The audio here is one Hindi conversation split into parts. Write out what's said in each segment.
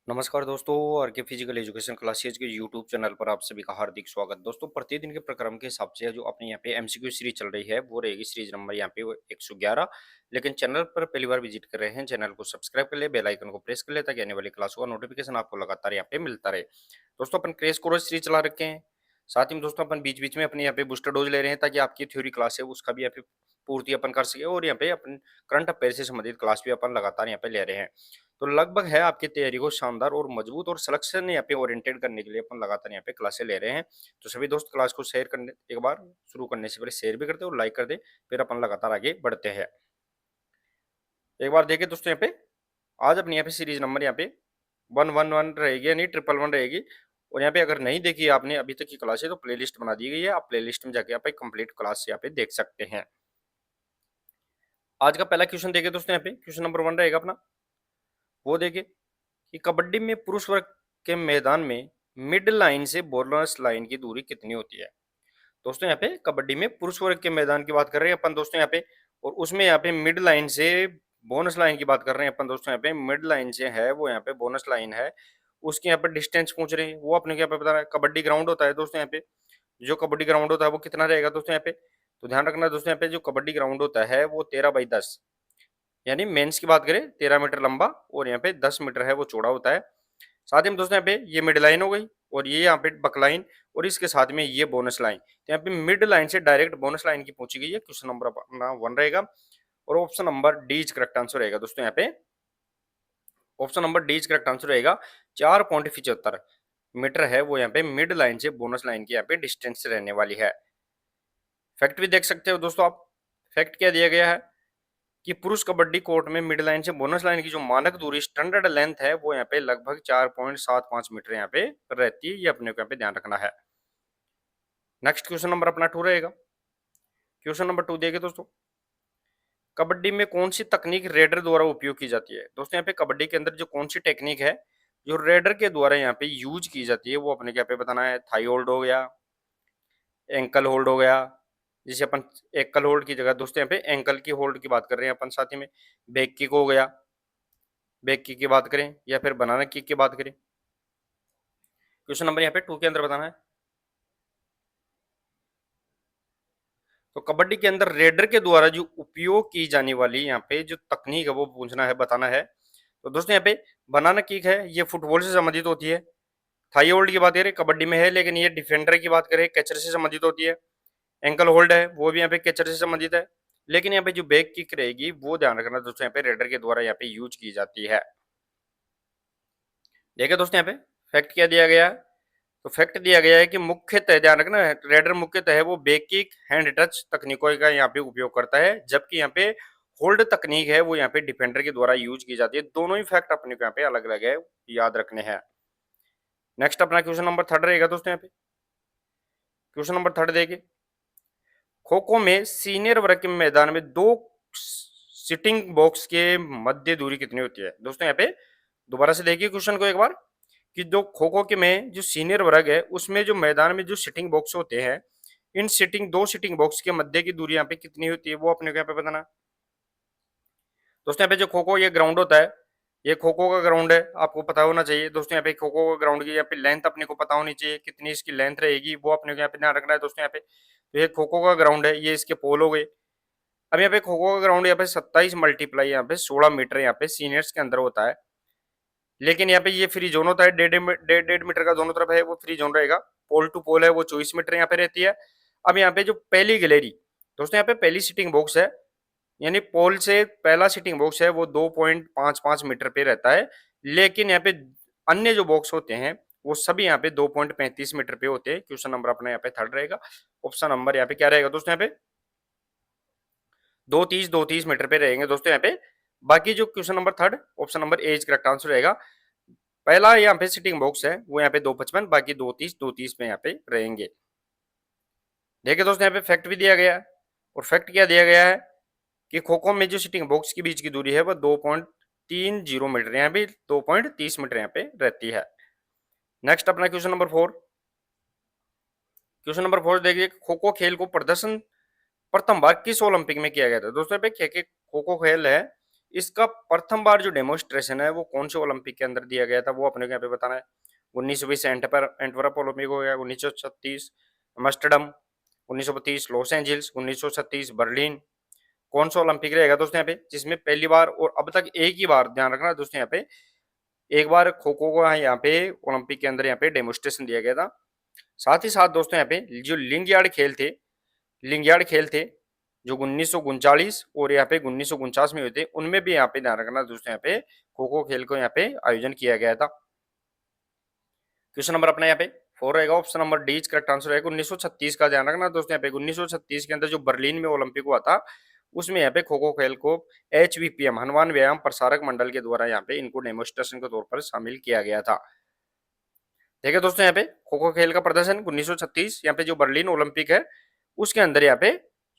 नमस्कार दोस्तों। आर के फिजिकल एजुकेशन क्लासेज के यूट्यूब चैनल पर आप सभी का हार्दिक स्वागत। दोस्तों, प्रतिदिन के प्रक्रम के हिसाब से जो अपने यहाँ पे एमसीक्यू सीरीज चल रही है वो रहेगी सीरीज नंबर यहाँ पे 111। लेकिन चैनल पर पहली बार विजिट कर रहे हैं, चैनल को सब्सक्राइब कर ले, बेल आइकन को प्रेस कर ले ताकि आने वाली क्लासों का नोटिफिकेशन आपको लगातार यहाँ पे मिलता रहे। दोस्तों, अपन क्रेश कोर्स सीरीज चला रखे हैं। साथ ही में दोस्तों अपन बीच बीच में अपने यहाँ पे बूस्टर डोज ले रहे हैं ताकि आपकी थ्योरी क्लास है उसका भी यहाँ पे पूर्ति अपन कर सके, और यहाँ पे अपन करंट अफेयर से संबंधित क्लास भी अपन लगातार यहाँ पे ले रहे हैं। तो लगभग है आपकी तैयारी को शानदार और मजबूत और सिलेक्शन यहाँ पे ओरिएंटेड करने के लिए अपन लगातार यहाँ पे क्लासें ले रहे हैं। तो सभी दोस्त क्लास को शेयर करने एक बार शुरू करने से पहले शेयर भी कर दे और लाइक कर दे, फिर अपन लगातार आगे बढ़ते हैं। एक बार देखिए दोस्तों, यहाँ पे आज अपनी यहाँ पे सीरीज नंबर यहाँ पे 111 रहेगी, यानी 111 रहेगी। और यहाँ पे अगर नहीं देखी आपने अभी तक की क्लास है तो प्लेलिस्ट बना दी गई है, आप प्लेलिस्ट में जाके आप कंप्लीट क्लास यहाँ पे देख सकते हैं। आज का पहला क्वेश्चन देखिए दोस्तों, यहाँ पे क्वेश्चन नंबर 1 रहेगा अपना। वो देखिए कि कबड्डी में पुरुष वर्ग के मैदान में मिड लाइन से बोनस लाइन की दूरी कितनी होती है। दोस्तों, यहाँ पे कबड्डी में पुरुष वर्ग के मैदान की बात कर रहे हैं अपन दोस्तों यहाँ पे, और उसमें यहाँ पे मिड लाइन से बोनस लाइन की बात कर रहे हैं अपन दोस्तों। यहाँ पे मिड लाइन से है वो यहाँ पे बोनस लाइन है, उसके यहाँ पे डिस्टेंस पूछ रहे हैं। वो अपने को यहाँ पे बता रहा है कबड्डी ग्राउंड होता है दोस्तों यहाँ पे, जो कबड्डी ग्राउंड होता है वो कितना रहेगा दोस्तों यहाँ पे। तो ध्यान रखना दोस्तों, यहाँ पे जो कबड्डी ग्राउंड होता है वो 13/10, यानी मेंस की बात करें 13 मीटर लंबा और यहाँ पे 10 मीटर है वो चौड़ा होता है। साथ ही में दोस्तों यहाँ पे ये मिड लाइन हो गई, और ये यहाँ पे बक लाइन, और इसके साथ में ये बोनस लाइन। तो यहाँ पे मिड लाइन से डायरेक्ट बोनस लाइन की पूछी गई है। क्वेश्चन नंबर अपना 1 रहेगा, और option number D is correct answer रहेगा दोस्तों। यहाँ पे option number D is correct answer रहेगा। 4.75 मीटर है वो यहाँ पे मिड लाइन से बोनस लाइन की यहाँ पे डिस्टेंस रहने वाली है। फैक्ट भी देख सकते हो दोस्तों आप। फैक्ट क्या दिया गया है कि पुरुष कबड्डी कोर्ट में मिड लाइन से बोनस लाइन की जो मानक दूरी स्टैंडर्ड लेंथ है वो यहाँ पे लगभग 4.75 मीटर यहाँ पे रहती है। ये अपने को यहाँ पे ध्यान रखना है। नेक्स्ट क्वेश्चन नंबर अपना 2 रहेगा। क्वेश्चन नंबर 2 देखिए दोस्तों, कबड्डी में कौन सी तकनीक रेडर द्वारा उपयोग की जाती है। दोस्तों, यहाँ पे कबड्डी के अंदर जो कौन सी टेक्निक है जो रेडर के द्वारा यहाँ पे यूज की जाती है वो अपने को यहाँ पे बताना है। थाई होल्ड हो गया, एंकल होल्ड हो गया, जिसे अपन एकल होल्ड की जगह दोस्तों यहाँ पे एंकल की होल्ड की बात कर रहे हैं अपन। साथ ही में बैक किक हो गया, बैक किक की बात करें, या फिर बनाना किक की बात करें। क्वेश्चन नंबर यहाँ पे 2 के अंदर बताना है। तो कबड्डी के अंदर रेडर के द्वारा जो उपयोग की जाने वाली यहाँ पे जो तकनीक है वो पूछना है, बताना है। तो दोस्तों, यहाँ पे बनाना किक है, ये फुटबॉल से संबंधित होती है। थाई होल्ड की बात करें कबड्डी में है, लेकिन ये डिफेंडर की बात करें कैचर से संबंधित होती है। एंकल होल्ड है वो भी यहाँ पे कैचर से संबंधित है, लेकिन यहाँ पे जो बैक किक रहेगी वो ध्यान रखना दोस्तों, यहाँ पे रेडर के द्वारा यहाँ पे यूज की जाती है। देखिए दोस्तों, यहाँ पे फैक्ट क्या दिया गया है। तो फैक्ट दिया गया है कि मुख्यतः ध्यान रखना है, रेडर मुख्यतः है वो बैक किक हैंड टच तकनीकों का यहाँ पे उपयोग करता है, जबकि यहाँ पे होल्ड तकनीक है वो यहाँ पे डिफेंडर के द्वारा यूज की जाती है। दोनों ही फैक्ट अपने को यहाँ पे अलग अलग है, याद रखने हैं। नेक्स्ट अपना क्वेश्चन नंबर 3 रहेगा दोस्तों। यहाँ पे क्वेश्चन नंबर 3 देखिए, खो खो में सीनियर वर्ग के मैदान में दो सिटिंग बॉक्स के मध्य दूरी कितनी होती है। दोस्तों, यहाँ पे दोबारा से देखिए क्वेश्चन को एक बार, कि जो खो खो के में जो सीनियर वर्ग है उसमें जो मैदान में जो सिटिंग बॉक्स होते हैं, इन दो सिटिंग बॉक्स के मध्य की दूरी यहाँ पे कितनी होती है वो अपने को यहाँ पे बताना। दोस्तों, यहाँ पे जो खो खो ये ग्राउंड होता है, ये खो खो का ग्राउंड है, आपको पता होना चाहिए दोस्तों। यहाँ पे खो खो का ग्राउंड की यहाँ पे लेंथ अपने को पता होनी चाहिए, कितनी इसकी लेंथ रहेगी वो अपने को यहाँ पे ध्यान रखना है दोस्तों। यहाँ पे तो ये खो खो का ग्राउंड है, ये इसके पोल हो गए। अब यहाँ पे खो खो का ग्राउंड यहाँ पे 27 मल्टीप्लाई यहाँ पे 16 मीटर यहाँ पे सीनियर्स के अंदर होता है, लेकिन यहाँ पे ये फ्री जोन होता है। 1.5 मीटर का दोनों तरफ है वो फ्री जोन रहेगा। पोल टू पोल है वो 24 मीटर यहाँ पे रहती है। अब यहाँ पे जो पहली गैलरी दोस्तों, यहाँ पे पहली सिटिंग बॉक्स है, यानी पोल से पहला सिटिंग बॉक्स है वो 2.55 मीटर पे रहता है, लेकिन यहाँ पे अन्य जो बॉक्स होते हैं वो सभी यहाँ पे 2.35 मीटर पे होते हैं। क्वेश्चन नंबर अपना यहाँ पे 3 रहेगा। ऑप्शन नंबर यहाँ पे क्या रहेगा दोस्तों, यहाँ पे 2.30 मीटर पे रहेंगे दोस्तों यहाँ पे। बाकी जो question number 3 option number A is correct answer रहेगा। पहला यहाँ पे सिटिंग बॉक्स है वो यहाँ पे 2.55, बाकी 2.30 में यहाँ पे रहेंगे। देखिए दोस्तों, यहाँ पे फैक्ट भी दिया गया है, और फैक्ट क्या दिया गया है कि खो खो में जो सिटिंग बॉक्स के बीच की दूरी है वो 2.30 मीटर, यहाँ पे 2.30 मीटर यहाँ पे रहती है। नेक्स्ट अपना क्वेश्चन नंबर 4। क्वेश्चन नंबर 4 देखिए, खो खो खेल को प्रदर्शन प्रथम बार किस ओलंपिक में किया गया था। दोस्तों, पे खो खो खेल है इसका प्रथम बार जो डेमोन्स्ट्रेशन है वो कौन से ओलंपिक के अंदर दिया गया था, वो अपने को यहाँ पे बताना है। 1920 एंटवर्प ओलंपिक हो गया, 1936 एम्स्टर्डम, 1932 लॉस एंजल्स, 1936 बर्लिन। कौन सा ओलंपिक रहेगा दोस्तों यहाँ पे जिसमें पहली बार और अब तक एक ही बार, ध्यान रखना दोस्तों यहाँ पे, एक बार खो खो को यहाँ पे ओलंपिक के अंदर यहाँ पे डेमोन्स्ट्रेशन दिया गया था। साथ ही साथ दोस्तों यहाँ पे जो लिंग यार्ड खेल थे जो 1939 और यहाँ पे 1949 में हुए थे, उनमें भी यहाँ पे ध्यान रखना दोस्तों, यहाँ पे खो खो खेल को यहाँ पे आयोजन किया गया था। क्वेश्चन नंबर अपना यहाँ पे 4 रहेगा, option number D correct answer रहेगा 1936 का। ध्यान रखना दोस्तों यहाँ पे 1936 के अंदर जो बर्लिन में ओलंपिक हुआ था, उसमें यहाँ पे खो खो खेल को HVPM हनुमान व्यायाम प्रसारक मंडल के द्वारा यहाँ पे इनको डेमोन्स्ट्रेशन के तौर पर शामिल किया गया था। देखिए दोस्तों यहाँ पे खो खो खेल का प्रदर्शन 1936 यहाँ पे जो बर्लिन ओलंपिक है उसके अंदर यहाँ पे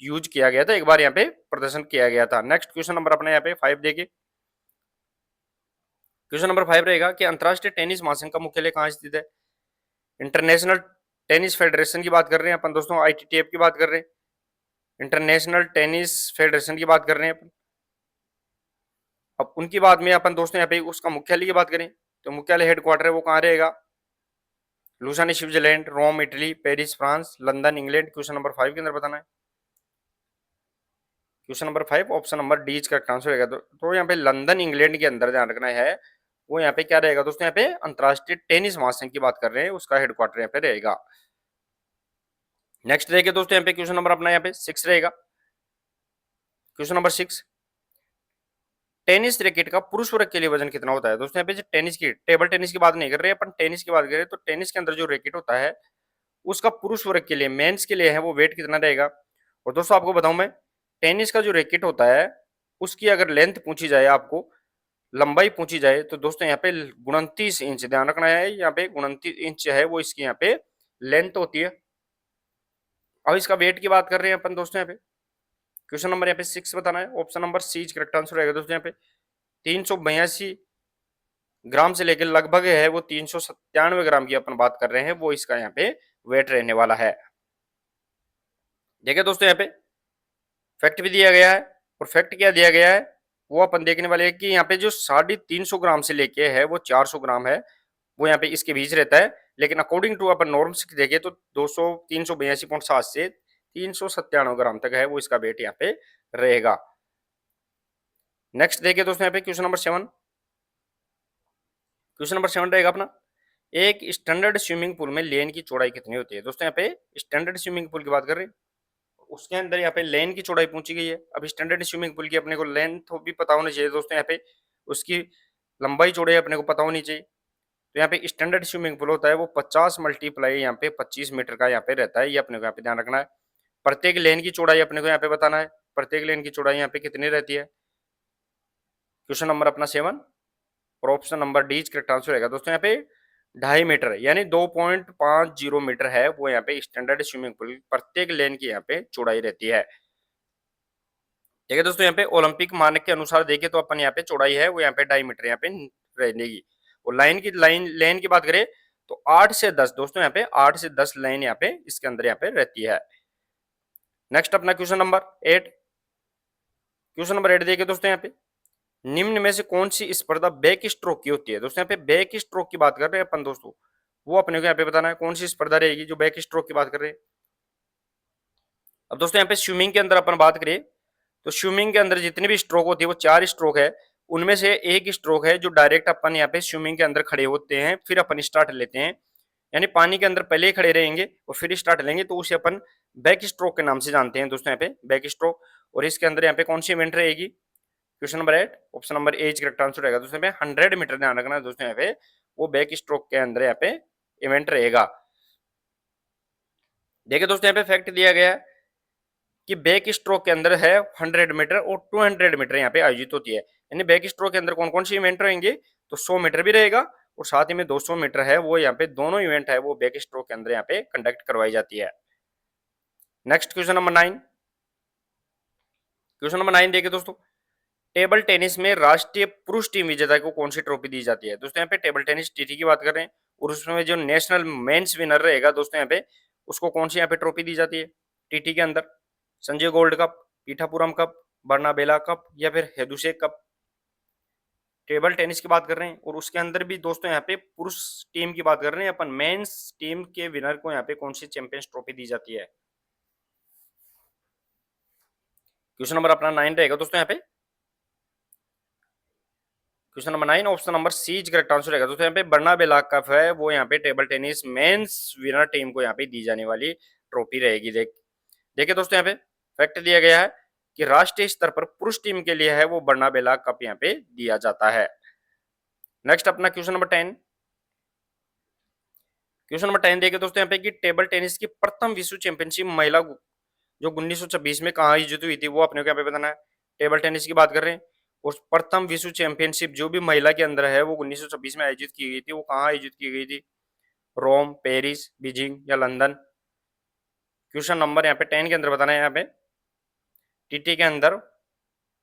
यूज किया गया था, एक बार यहाँ पे प्रदर्शन किया गया था। नेक्स्ट क्वेश्चन नंबर अपने यहाँ पे 5 देखिए। क्वेश्चन नंबर 5 रहेगा कि अंतरराष्ट्रीय टेनिस महासंघ का मुख्यालय कहाँ स्थित है। इंटरनेशनल टेनिस फेडरेशन की बात कर रहे हैं अपन दोस्तों, ITTF की बात कर रहे हैं, इंटरनेशनल टेनिस फेडरेशन की बात कर रहे हैं अपन। अब उनकी बात में अपन दोस्तों यहाँ पे उसका मुख्यालय की बात करें तो मुख्यालय हेडक्वार्टर है वो कहाँ रहेगा, Lausanne Switzerland, Rome Italy, Paris France, London England. Question number 5 के अंदर बताना है। Question number 5 option number D का आंसर रहेगा। तो यहाँ पे लंदन इंग्लैंड के अंदर ध्यान रखना है, वो यहाँ पे क्या रहेगा दोस्तों, यहाँ पे अंतरराष्ट्रीय टेनिस महासंघ की बात कर रहे हैं, उसका हेडक्वार्टर यहाँ पे रहेगा। नेक्स्ट देखिए दोस्तों यहाँ पे क्वेश्चन नंबर अपना यहाँ पे 6 रहेगा। क्वेश्चन नंबर 6, टेनिस रैकेट का पुरुष वर्ग के लिए वजन कितना होता है। दोस्तों यहाँ पे टेनिस की, टेबल टेनिस की बात नहीं कर रहे अपन, टेनिस की बात कर रहे हैं। तो टेनिस के अंदर जो रैकेट होता है उसका पुरुष वर्ग के लिए, मेंस के लिए है, वो वेट कितना रहेगा। और दोस्तों आपको बताऊं मैं, टेनिस का जो रैकेट होता है उसकी अगर लेंथ पूछी जाए, आपको लंबाई पूछी जाए, तो दोस्तों यहाँ पे 29 इंच, ध्यान रखना है, यहाँ पे 29 इंच है वो इसकी यहाँ पे लेंथ होती है। अब इसका वेट की बात कर रहे हैं अपन दोस्तों यहाँ पे। क्वेश्चन नंबर यहाँ पे 6 बताना है, option number C correct answer रहेगा दोस्तों यहाँ पे। 382 ग्राम से लेकर लगभग है वो 397 ग्राम की अपन बात कर रहे हैं, वो इसका यहाँ पे वेट रहने वाला है। देखिए दोस्तों यहाँ पे फैक्ट भी दिया गया है, और फैक्ट क्या दिया गया है वो अपन देखने वाले हैं कि यहाँ पे जो 350 ग्राम से लेके है वो 400 ग्राम है, वो यहाँ पे इसके बीच रहता है। लेकिन अकॉर्डिंग टू अपन नॉर्म्स देखें तो 382.7 से 397 ग्राम तक है वो इसका वेट यहाँ पे रहेगा। नेक्स्ट देखिए दोस्तों यहाँ पे क्वेश्चन नंबर 7। क्वेश्चन नंबर 7 रहेगा अपना, एक स्टैंडर्ड स्विमिंग पूल में लेन की चौड़ाई कितनी होती है। दोस्तों यहाँ पे स्टैंडर्ड स्विमिंग पूल की बात कर रहे हैं, उसके अंदर यहाँ पे लेन की चौड़ाई पूछी गई है। अब स्टैंडर्ड स्विमिंग पूल की अपने को लेंथ भी पता होनी चाहिए दोस्तों, यहाँ पे उसकी लंबाई चौड़ाई अपने को पता होनी चाहिए। तो यहाँ पे स्टैंडर्ड स्विमिंग पूल होता है वो 50 मल्टीप्लाई यहाँ पे 25 मीटर का यहाँ पे रहता है, ये अपने को यहाँ पे ध्यान रखना है। प्रत्येक लेन की चौड़ाई अपने को यहाँ पे बताना है, प्रत्येक लेन की चौड़ाई यहाँ पे कितनी रहती है। क्वेश्चन नंबर अपना 7 और option number D correct answer रहेगा दोस्तों यहाँ पे 2.5 मीटर यानी 2.50 मीटर है वो यहाँ पे स्टैंडर्ड स्विमिंग पूल प्रत्येक लेन की यहाँ पे चौड़ाई रहती है। ठीक है दोस्तों, यहाँ पे ओलंपिक मानक के अनुसार देखें तो अपन यहाँ पे चौड़ाई है वो यहाँ पे 2.5 मीटर यहाँ पे रहेगी। और लेन की बात करें तो 8 से 10 दोस्तों, यहाँ पे 8 से 10 लाइन यहाँ पे इसके अंदर यहाँ पे रहती है। नेक्स्ट अपना क्वेश्चन नंबर 8। क्वेश्चन नंबर 8 देखिए दोस्तों यहाँ पे, निम्न में से कौन सी स्पर्धा बैक स्ट्रोक की होती है। दोस्तों यहाँ पे बैक स्ट्रोक की बात कर रहे हैं अपन दोस्तों, वो अपने को यहाँ पे बताना है कौन सी स्पर्धा रहेगी जो बैक स्ट्रोक की बात कर रहे हैं। अब दोस्तों यहाँ पे स्विमिंग के अंदर अपन बात करें तो स्विमिंग के अंदर जितनी भी स्ट्रोक होती है वो 4 स्ट्रोक है, उनमें से एक स्ट्रोक है जो डायरेक्ट अपन यहाँ पे स्विमिंग के अंदर खड़े होते हैं फिर अपन स्टार्ट लेते हैं, यानी पानी के अंदर पहले ही खड़े रहेंगे और फिर स्टार्ट लेंगे, तो उसे अपन बैक स्ट्रोक के नाम से जानते हैं दोस्तों यहाँ पे बैक स्ट्रोक। और इसके अंदर यहाँ पे कौन सी इवेंट रहेगी, question number 8 option number A correct answer रहेगा दोस्तों यहाँ पे 100 मीटर, ध्यान रखना है दोस्तों यहाँ पे वो बैक स्ट्रोक के अंदर यहाँ पे इवेंट रहेगा। देखिए दोस्तों यहाँ पे फैक्ट दिया गया है कि बैक स्ट्रोक के अंदर है 100 मीटर और 200 मीटर यहाँ पे आयोजित होती है, यानी बैक स्ट्रोक के अंदर कौन कौन सी इवेंट रहेंगे तो 100 मीटर भी रहेगा और साथ ही में 200 मीटर है वो यहाँ पे दोनों इवेंट है वो बैक स्ट्रोक के अंदर यहाँ पे कंडक्ट करवाई जाती है। Next question number 9। Question number 9 देखिए दोस्तों, टेबल टेनिस में राष्ट्रीय पुरुष टीम विजेता को कौन सी ट्रॉफी दी जाती है। दोस्तों यहाँ पे टेबल टेनिस TT की बात कर रहे हैं और उसमें जो नेशनल मेंस विनर रहेगा दोस्तों यहाँ पे उसको कौन सी यहाँ पे ट्रॉफी दी जाती है TT के अंदर, Sanjay gold cup, Pithapuram cup, बर्नाबेला कप या फिर हेदुशेक कप। टेबल टेनिस की बात कर रहे हैं और उसके अंदर भी दोस्तों यहाँ पे पुरुष टीम की बात कर रहे हैं अपन। मेंस टीम के विनर को यहाँ पे कौन सी चैंपियंस ट्रॉफी दी जाती है? क्वेश्चन नंबर अपना 9 रहेगा दोस्तों यहाँ पे। Question number 9 option number C is correct answer रहेगा दोस्तों यहाँ पे। बर्नाबेला कप है वो यहाँ पे table tennis men's winner team को यहाँ पे दी जाने वाली ट्रॉफी रहेगी। देखिए दोस्तों यहाँ पे फैक्ट दिया गया है कि राष्ट्रीय स्तर पर पुरुष टीम के लिए है वो बर्नाबेला कप यहाँ पे दिया जाता है। नेक्स्ट अपना क्वेश्चन नंबर 10। क्वेश्चन नंबर 10 देखिए दोस्तों यहाँ पे कि टेबल टेनिस की प्रथम विश्व चैंपियनशिप महिला जो 1926 में कहाँ आयोजित हुई थी वो अपने को यहाँ पे बताना है। टेबल टेनिस की बात कर रहे हैं और प्रथम विश्व चैंपियनशिप जो भी महिला के अंदर है वो 1926 में आयोजित की गई थी। वो कहाँ आयोजित की गई थी? रोम, पेरिस, बीजिंग या लंदन? क्वेश्चन नंबर यहाँ पे 10 के अंदर बताना है। यहाँ पे टीटी के अंदर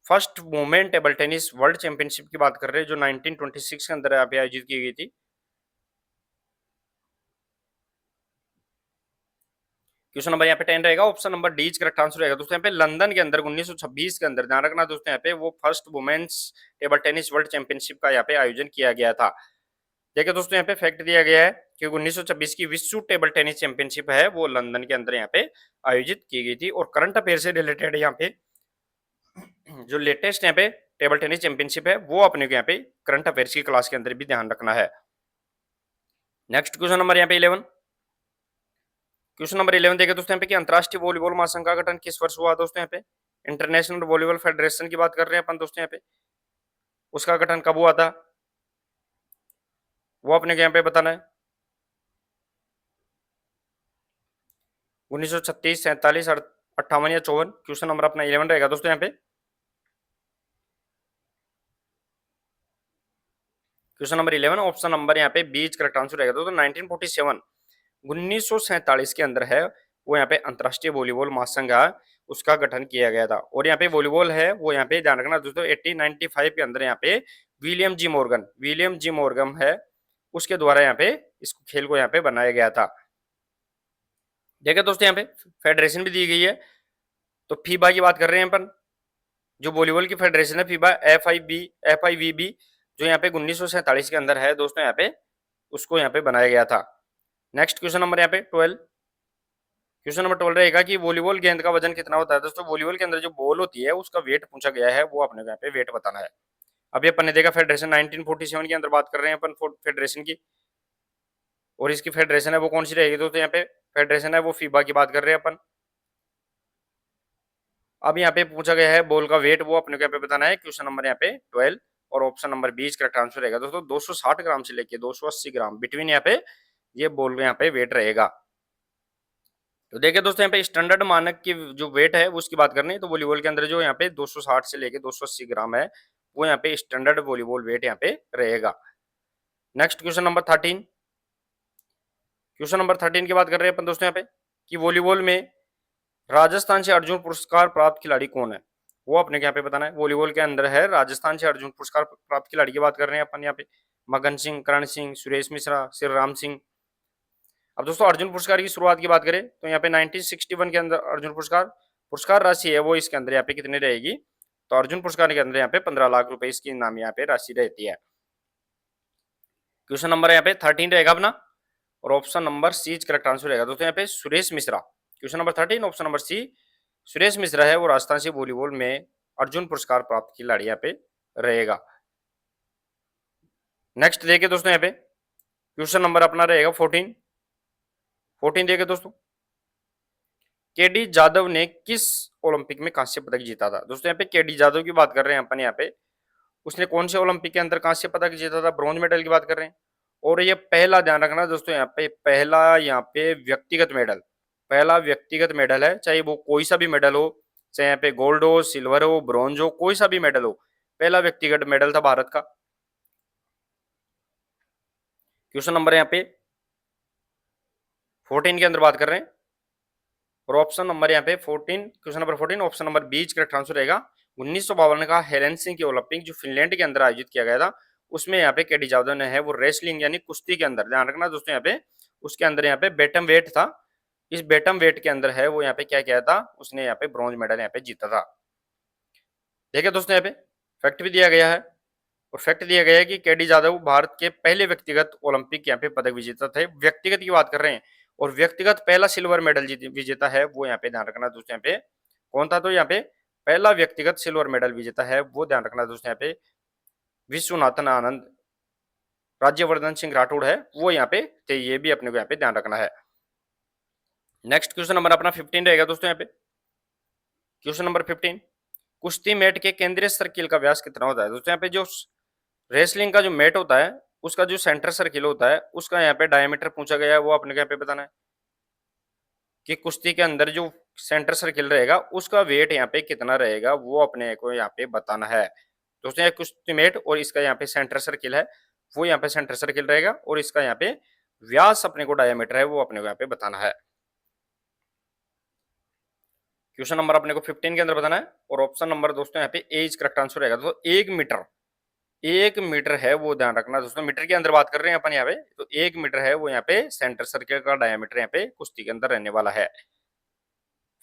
first women table tennis world championship की बात कर रहे हैं जो 1926 के अंदर यहाँ पे आयोजित की गई थी। क्वेश्चन नंबर यहाँ पे 10 रहेगा, option number D correct answer रहेगा दोस्तों यहाँ पे। लंदन के अंदर 1926 के अंदर, ध्यान रखना दोस्तों यहाँ पे, वो first women's table tennis world championship का यहाँ पे आयोजन किया गया था। देखिए दोस्तों यहाँ पे फैक्ट दिया गया है कि 1926 की विश्व टेबल टेनिस चैंपियनशिप है वो लंदन के अंदर यहाँ पे आयोजित की गई थी। और करंट अफेयर से रिलेटेड यहाँ पे जो लेटेस्ट यहाँ पे टेबल टेनिस चैंपियनशिप है वो अपने को यहाँ पे करंट अफेयर्स की क्लास के अंदर भी ध्यान रखना है। नेक्स्ट क्वेश्चन नंबर यहाँ पे 11। क्वेश्चन नंबर 11 देखे दोस्तों यहाँ पे कि अंतरराष्ट्रीय वॉलीबॉल महासंघ का गठन किस वर्ष हुआ दोस्तों यहाँ पे? इंटरनेशनल वॉलीबॉल फेडरेशन की बात कर रहे हैं अपन दोस्तों यहाँ पे। उसका गठन कब हुआ था वो अपने को यहाँ पे बताना है। 1936, 47, 58 या 54? क्वेश्चन नंबर अपना 11 रहेगा दोस्तों यहाँ पे। क्वेश्चन नंबर 11 ऑप्शन नंबर यहाँ पे बीच करेक्ट आंसर रहेगा दोस्तों। 1947 1947 के अंदर है वो यहाँ पे अंतरराष्ट्रीय वॉलीबॉल महासंघ है उसका गठन किया गया था। और यहाँ पे वॉलीबॉल है वो यहाँ पे ध्यान रखना दोस्तों 1895 के अंदर यहाँ पे विलियम जी मॉर्गन है उसके द्वारा यहाँ पे इस खेल को यहाँ पे बनाया गया था। देखिए दोस्तों यहाँ पे फेडरेशन भी दी गई है। तो फीबा की बात कर रहे हैं अपन, जो वॉलीबॉल की फेडरेशन है फीबा FIVB जो यहाँ पे 1947 के अंदर है दोस्तों यहाँ पे उसको यहाँ पे बनाया गया था। नेक्स्ट क्वेश्चन नंबर यहाँ पे 12। क्वेश्चन नंबर 12 रहेगा कि वॉलीबॉल गेंद का वजन कितना होता है दोस्तों? वॉलीबॉल के अंदर जो बॉल होती है उसका वेट पूछा गया है वो अपने को यहाँ पे वेट बताना है। अभी अपन ने देखा फेडरेशन 1947 के अंदर बात कर रहे हैं अपन फेडरेशन की, और इसकी फेडरेशन है वो कौन सी रहेगी दोस्तों? यहाँ पे फेडरेशन है वो फीबा की बात कर रहे हैं अपन। अब यहाँ पे पूछा गया है बॉल का वेट वो अपने को यहाँ पे बताना है। क्वेश्चन नंबर यहाँ पे 12 और ऑप्शन नंबर 20 करेक्ट आंसर रहेगा दोस्तों। 260 ग्राम से लेके 280 ग्राम बिटवीन यहाँ पे ये बॉल यहाँ पे वेट रहेगा। तो देखिए दोस्तों यहाँ पे स्टैंडर्ड मानक की जो वेट है उसकी बात करनी है तो वॉलीबॉल के अंदर जो यहाँ पे 260 से लेके 280 ग्राम है वो यहाँ पे स्टैंडर्ड वॉलीबॉल वेट यहाँ पे रहेगा। Next question number 13। Question number 13 की बात कर रहे हैं अपन दोस्तों यहाँ पे कि वॉलीबॉल में राजस्थान से अर्जुन पुरस्कार प्राप्त खिलाड़ी कौन है वो अपने यहाँ पे बताना है। वॉलीबॉल के अंदर है राजस्थान से अर्जुन पुरस्कार प्राप्त खिलाड़ी की बात कर रहे हैं अपन यहाँ पे। मगन सिंह, करण सिंह, सुरेश मिश्रा, श्री राम सिंह। अब दोस्तों अर्जुन पुरस्कार की शुरुआत की बात करें तो यहाँ पे 1961 के अंदर अर्जुन पुरस्कार राशि है वो इसके अंदर यहाँ पे कितनी रहेगी? तो अर्जुन पुरस्कार के अंदर यहाँ पे 15 लाख रुपए इसकी नाम यहाँ पे राशि रहती है। क्वेश्चन नंबर यहाँ पे 13 रहेगा अपना और option number C correct answer रहेगा दोस्तों यहाँ पे Suresh Mishra. Question number 13 option number C Suresh Mishra है वो राजस्थान से वॉलीबॉल में अर्जुन पुरस्कार प्राप्त खिलाड़ी यहाँ पे रहेगा। नेक्स्ट देखिए दोस्तों यहाँ पे क्वेश्चन नंबर अपना रहेगा 14 देखिए दोस्तों। केडी जादव ने किस ओलंपिक में कांस्य पदक जीता था दोस्तों? यहाँ पे केडी जादव की बात कर रहे हैं अपन यहाँ पे। उसने कौन से ओलंपिक के अंदर कांस्य पदक जीता था? ब्रॉन्ज मेडल की बात कर रहे हैं। और ये पहला, ध्यान रखना दोस्तों यहाँ पे, पहला यहाँ पे व्यक्तिगत मेडल है। चाहे वो कोई सा भी मेडल हो, चाहे यहाँ पे गोल्ड हो, सिल्वर हो, ब्रॉन्ज हो, कोई सा भी मेडल हो, पहला व्यक्तिगत मेडल था भारत का। क्वेश्चन नंबर यहाँ पे 14 के अंदर बात कर रहे हैं और ऑप्शन नंबर यहाँ पे 14, question number 14 option number B correct answer रहेगा। 1952 का हेलेंसिंकी ओलंपिक जो फिनलैंड के अंदर आयोजित किया गया था उसमें यहाँ पे केडी जादव ने है वो रेसलिंग यानी कुश्ती के अंदर, ध्यान रखना दोस्तों यहाँ पे, उसके अंदर यहाँ पे बेटम वेट था। इस बेटम वेट के अंदर है वो यहाँ पे क्या किया था, उसने यहाँ पे ब्रॉन्ज मेडल यहाँ पे जीता था। देखिए दोस्तों यहाँ पे फैक्ट भी दिया गया है और फैक्ट दिया गया है कि केडी जाधव भारत के पहले व्यक्तिगत ओलंपिक यहाँ पे पदक विजेता थे, व्यक्तिगत की बात कर रहे हैं। और व्यक्तिगत पहला सिल्वर मेडल विजेता है वो यहाँ पे ध्यान रखना दोस्तों, यहाँ पे कौन था, तो यहाँ पे पहला व्यक्तिगत सिल्वर मेडल विजेता है वो ध्यान रखना दोस्तों, यहाँ पे विश्वनाथन आनंद राज्यवर्धन सिंह राठौड़ है वो यहाँ पे थे, ये भी अपने को यहाँ पे ध्यान रखना है। नेक्स्ट क्वेश्चन नंबर अपना 15 रहेगा दोस्तों, यहाँ पे क्वेश्चन नंबर 15, कुश्ती मैट के केंद्रीय सर्किल का व्यास कितना होता है। दोस्तों यहाँ पे जो रेसलिंग का जो मैट होता है उसका जो सेंटर सर्किल होता है उसका यहाँ पे डायमीटर पूछा गया है, वो अपने को यहाँ पे बताना है कि कुश्ती के अंदर जो सेंटर सर्किल रहेगा उसका वेट यहाँ पे कितना रहेगा, वो अपने को यहाँ पे बताना है। दोस्तों ये कुश्ती मैट और इसका यहाँ पे सेंटर सर्किल है, वो यहाँ पे सेंटर सर्किल रहेगा और इसका यहाँ पे व्यास अपने को डायमीटर है वो अपने को यहाँ पे बताना है। क्वेश्चन नंबर अपने को 15 के अंदर बताना है और ऑप्शन नंबर दोस्तों यहाँ पे ए इज करेक्ट आंसर रहेगा। तो 1 मीटर, 1 मीटर है वो ध्यान रखना दोस्तों, मीटर के अंदर बात कर रहे हैं अपन यहाँ पे, तो 1 मीटर है वो यहाँ पे सेंटर सर्किल का डायमीटर यहाँ पे कुश्ती के अंदर रहने वाला है।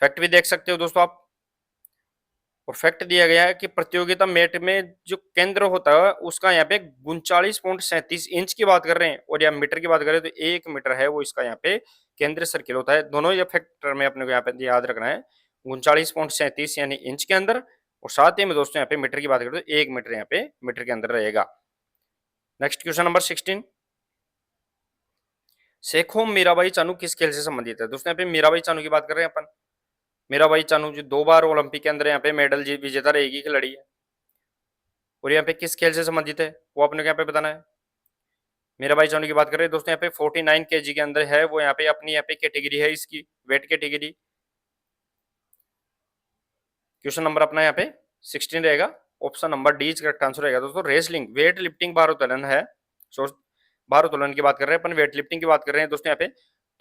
फैक्ट भी देख सकते हो दोस्तों आप। और फैक्ट दिया गया है कि प्रतियोगिता मैट में जो केंद्र होता है उसका यहाँ पे 39.37 इंच की बात कर रहे हैं और या मीटर की बात करें तो 1 मीटर है वो इसका यहाँ पे केंद्रीय सर्किल होता है। दोनों ये फैक्टर में अपने को यहाँ पे याद रखना है, 39.37 यानी इंच के अंदर, और साथ ही में दोस्तों यहाँ पे मीटर की बात करें तो 1 मीटर यहाँ पे मीटर के अंदर रहेगा। नेक्स्ट क्वेश्चन नंबर 16, शेखों मीराबाई चानू किस खेल से संबंधित है। दोस्तों यहाँ पे मीराबाई चानू की बात कर रहे हैं अपन। मीराबाई चानू जो 2 बार ओलंपिक के अंदर यहाँ पे मेडल विजेता रहेगी खिलाड़ी है, और यहाँ पे किस खेल से संबंधित है वो अपने को यहाँ पे बताना है। मीराबाई चानू की बात करें दोस्तों यहाँ पे 49 kg के अंदर है वो यहाँ पे अपनी यहाँ पे कैटेगरी है इसकी वेट कैटेगरी। क्वेश्चन नंबर अपना यहाँ पे 16 रहेगा, option number D correct answer रहेगा दोस्तों। रेसलिंग वेट लिफ्टिंग भारोत्तोलन है, सो भारोत्तोलन की बात कर रहे हैं अपन, वेट लिफ्टिंग की बात कर रहे हैं दोस्तों यहाँ पे।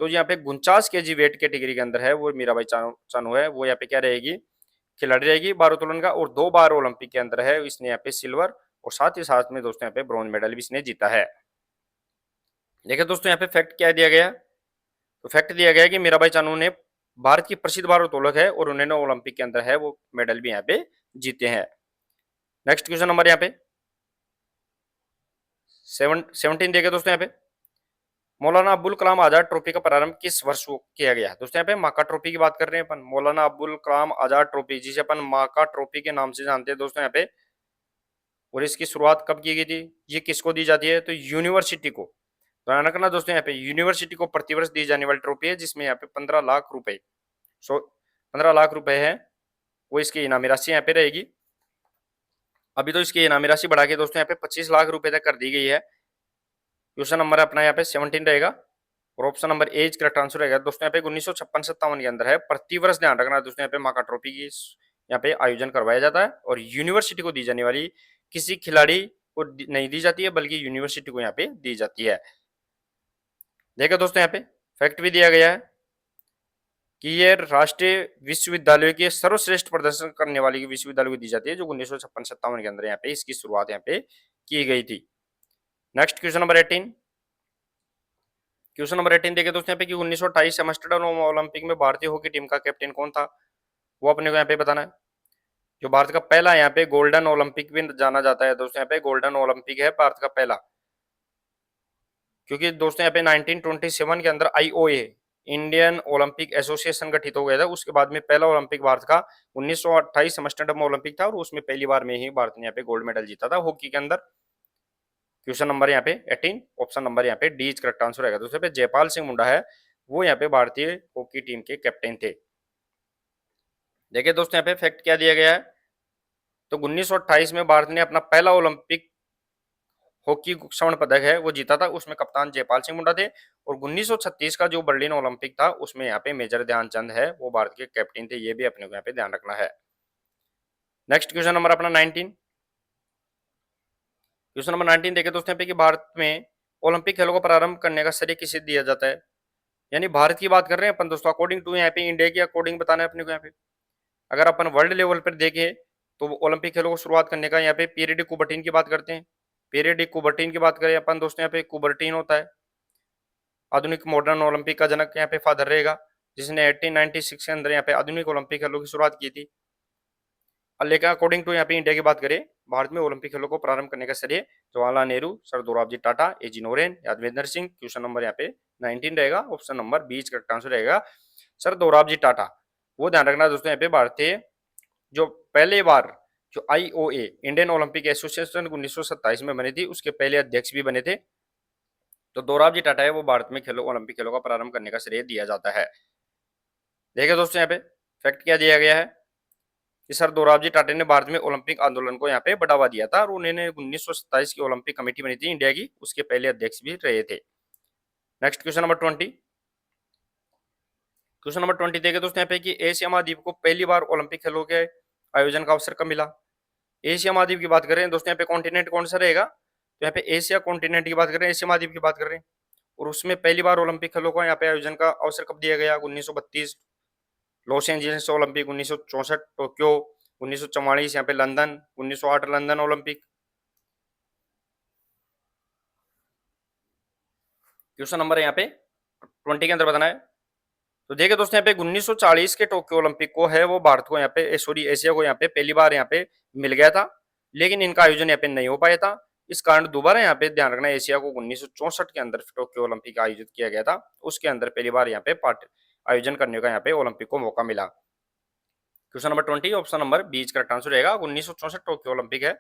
तो यहाँ पे 49 kg वेट कैटेगरी के अंदर है वो मीराबाई चानू है वो यहाँ पे क्या रहेगी, खिलाड़ी रहेगी भारोत्तोलन का, और 2 बार ओलंपिक के अंदर है इसने यहाँ पे सिल्वर और साथ ही साथ में दोस्तों यहाँ पे ब्रॉन्ज मेडल भी इसने जीता है। देखिए दोस्तों यहाँ पे फैक्ट क्या दिया गया, तो फैक्ट दिया गया कि मीराबाई चानू ने भारत की प्रसिद्ध भारोत्तोलक है और उन्होंने ओलंपिक के अंदर है वो मेडल भी यहाँ पे जीते हैं। नेक्स्ट क्वेश्चन नंबर यहाँ पे 17 देखे दोस्तों यहाँ पे, मौलाना अब्दुल कलाम आजाद ट्रॉफी का प्रारंभ किस वर्ष किया गया। दोस्तों यहाँ पे माका ट्रॉफी की बात कर रहे हैं अपन, मौलाना अब्दुल कलाम आजाद ट्रॉफी जिसे अपन माका ट्रॉफी के नाम से जानते हैं दोस्तों यहाँ पे, और इसकी शुरुआत कब की गई थी, ये किसको दी जाती है, तो यूनिवर्सिटी को। ध्यान रखना दोस्तों यहाँ पे यूनिवर्सिटी को प्रतिवर्ष दी जाने वाली ट्रॉफी है जिसमें यहाँ पे 15 लाख रुपए, 15 लाख रुपए है वो इसकी इनामी राशि यहाँ पे रहेगी। अभी तो इसकी इनामी राशि बढ़ा के दोस्तों यहाँ पे 25 लाख रुपए तक कर दी गई है। क्वेश्चन नंबर अपना यहाँ पे 17 रहेगा और option number A correct answer रहेगा दोस्तों। यहाँ पे 1956-57 के अंदर है, प्रतिवर्ष ध्यान रखना दोस्तों यहाँ पे माका ट्रॉफी की यहाँ पे आयोजन करवाया जाता है और यूनिवर्सिटी को दी जाने वाली किसी खिलाड़ी को नहीं दी जाती है बल्कि यूनिवर्सिटी को यहाँ पे दी जाती है। देखो दोस्तों यहाँ पे फैक्ट भी दिया गया है कि ये राष्ट्रीय विश्वविद्यालय के सर्वश्रेष्ठ प्रदर्शन करने वाली विश्वविद्यालय को दी जाती है जो 1956-57 के अंदर यहाँ पे इसकी शुरुआत यहाँ पे की गई थी। Next question number 18, question number 18 देखे दोस्तों यहाँ पे कि 1928 एम्स्टर्डम ओलंपिक में भारतीय हॉकी टीम का कैप्टन कौन था, वो अपने को यहाँ पे बताना है। जो भारत का पहला यहाँ पे गोल्डन ओलंपिक भी जाना जाता है दोस्तों यहाँ पे, गोल्डन ओलंपिक है भारत का पहला, क्योंकि दोस्तों यहाँ पे 1927 के अंदर आईओए इंडियन ओलंपिक एसोसिएशन गठित हो गया था, उसके बाद में पहला ओलंपिक भारत का 1928 एम्स्टर्डम ओलंपिक था और उसमें पहली बार में ही भारत ने यहाँ पे गोल्ड मेडल जीता था हॉकी के अंदर। क्वेश्चन नंबर यहाँ पे 18, ऑप्शन नंबर यहाँ पे डी करेक्ट आंसर रहेगा। दूसरे पे जयपाल सिंह मुंडा है वो यहाँ पे भारतीय हॉकी टीम के कैप्टन थे। देखिए दोस्तों यहाँ पे फैक्ट क्या दिया गया है, तो 1928 में भारत ने अपना पहला ओलंपिक हॉकी स्वर्ण पदक है वो जीता था, उसमें कप्तान जयपाल सिंह मुंडा थे, और 1936 का जो बर्लिन ओलंपिक था उसमें यहाँ पे मेजर ध्यानचंद है वो भारत के कैप्टन थे, ये भी अपने को यहाँ पे ध्यान रखना है। नेक्स्ट क्वेश्चन नंबर अपना 19, क्वेश्चन नंबर 19 देखे दोस्तों यहाँ पे कि भारत में ओलंपिक खेलों को प्रारंभ करने का श्रेय किसे दिया जाता है, यानी भारत की बात कर रहे हैं अपन दोस्तों, अकॉर्डिंग टू यहाँ पे इंडिया की अकॉर्डिंग बताना है अपने को यहाँ पे। अगर अपन वर्ल्ड लेवल पर देखें तो ओलंपिक खेलों को शुरुआत करने का यहाँ पे पीरियड डी कुबर्टिन की बात करते हैं। पीरियड डी कुबर्टिन की बात करें अपन दोस्तों यहाँ पे कुबर्टिन होता है आधुनिक मॉडर्न ओलंपिक का जनक यहाँ पे फादर रहेगा, जिसने 1896 के अंदर यहाँ पे आधुनिक ओलंपिक खेलों की शुरुआत की थी। लेकिन अकॉर्डिंग टू यहाँ पे इंडिया की बात करें भारत में ओलंपिक खेलों को प्रारंभ करने का श्रेय Jawaharlal Nehru, sir Dorabji Tata, A G Noehren, Yadavendra Singh. Question number यहाँ पे 19 रहेगा। Option number B correct answer रहेगा सर दोराबजी टाटा। वो ध्यान रखना दोस्तों, यहाँ पे भारतीय जो पहले बार जो IOA इंडियन ओलंपिक एसोसिएशन 1927 में बनी थी, उसके पहले अध्यक्ष भी बने थे। तो दोराबजी टाटा है वो भारत में ओलंपिक खेलों का प्रारंभ करने का श्रेय दिया जाता है। देखिए दोस्तों, यहाँ पे फैक्ट क्या दिया गया है कि सर दोराबजी टाटा ने भारत में ओलंपिक आंदोलन को यहाँ पे बढ़ावा दिया था और उन्होंने 1927 की ओलंपिक कमेटी बनी थी इंडिया की, उसके पहले अध्यक्ष भी रहे थे। Next question number 20। Question number 20 देखे दोस्तों यहाँ पे कि एशिया महाद्वीप को पहली बार ओलंपिक खेलों के आयोजन का अवसर कब मिला। एशिया महाद्वीप की बात कर रहे हैं दोस्तों, यहाँ पे कॉन्टिनेंट कौन सा रहेगा, तो यहाँ पे एशिया कॉन्टिनेंट की बात कर रहे हैं, एशिया महाद्वीप की बात कर रहे हैं। और उसमें पहली बार ओलंपिक खेलों का यहाँ पे आयोजन का अवसर कब दिया गया, 1932 लॉस एंजलिस ओलंपिक, 1964 टोक्यो, 1944 यहाँ पे London, 1908 London Olympic. Question number यहाँ पे 20 के अंदर बताना है। तो देखिए दोस्तों, यहाँ पे 1940 के टोक्यो ओलंपिक को है वो भारत को यहाँ पे सॉरी एशिया को यहाँ पे पहली बार यहाँ पे मिल गया था, लेकिन इनका आयोजन यहाँ पे नहीं हो पाया था। इस कारण दोबारा यहाँ पे ध्यान रखना, एशिया को 1964 के अंदर टोक्यो ओलंपिक आयोजित किया गया था, उसके अंदर पहली बार यहाँ पे आयोजन करने का यहाँ पे ओलंपिक को मौका मिला। Question number 20 option number B correct answer रहेगा। 1964 टोक्यो ओलंपिक है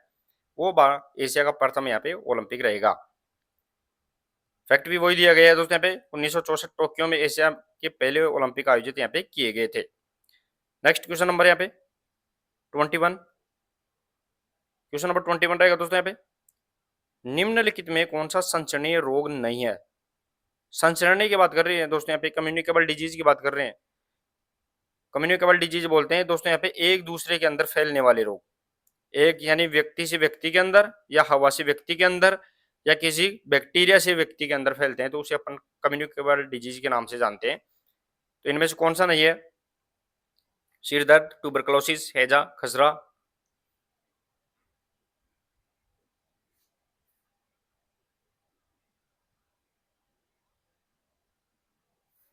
वो एशिया का प्रथम यहाँ पे ओलंपिक रहेगा। फैक्ट भी वही दिया गया है दोस्तों, यहाँ पे 1964 टोक्यो में एशिया के पहले ओलंपिक आयोजित यहाँ पे किए गए थे। नेक्स्ट क्वेश्चन नंबर यहाँ पे 21। क्वेश्चन नंबर 21 रहेगा दोस्तों, यहाँ पे निम्नलिखित में कौन सा संचरणीय रोग नहीं है। संचरणीय की बात कर रहे हैं दोस्तों, यहाँ पे कम्युनिकेबल डिजीज की बात कर रहे हैं। कम्युनिकेबल डिजीज बोलते हैं दोस्तों यहाँ पे एक दूसरे के अंदर फैलने वाले रोग, एक यानी व्यक्ति से व्यक्ति के अंदर या हवा से व्यक्ति के अंदर या किसी बैक्टीरिया से व्यक्ति के अंदर फैलते हैं, तो उसे अपन कम्युनिकेबल डिजीज के नाम से जानते हैं। तो इनमें से कौन सा नहीं है, सिर दर्द, ट्यूबरकुलोसिस, हैजा, खसरा।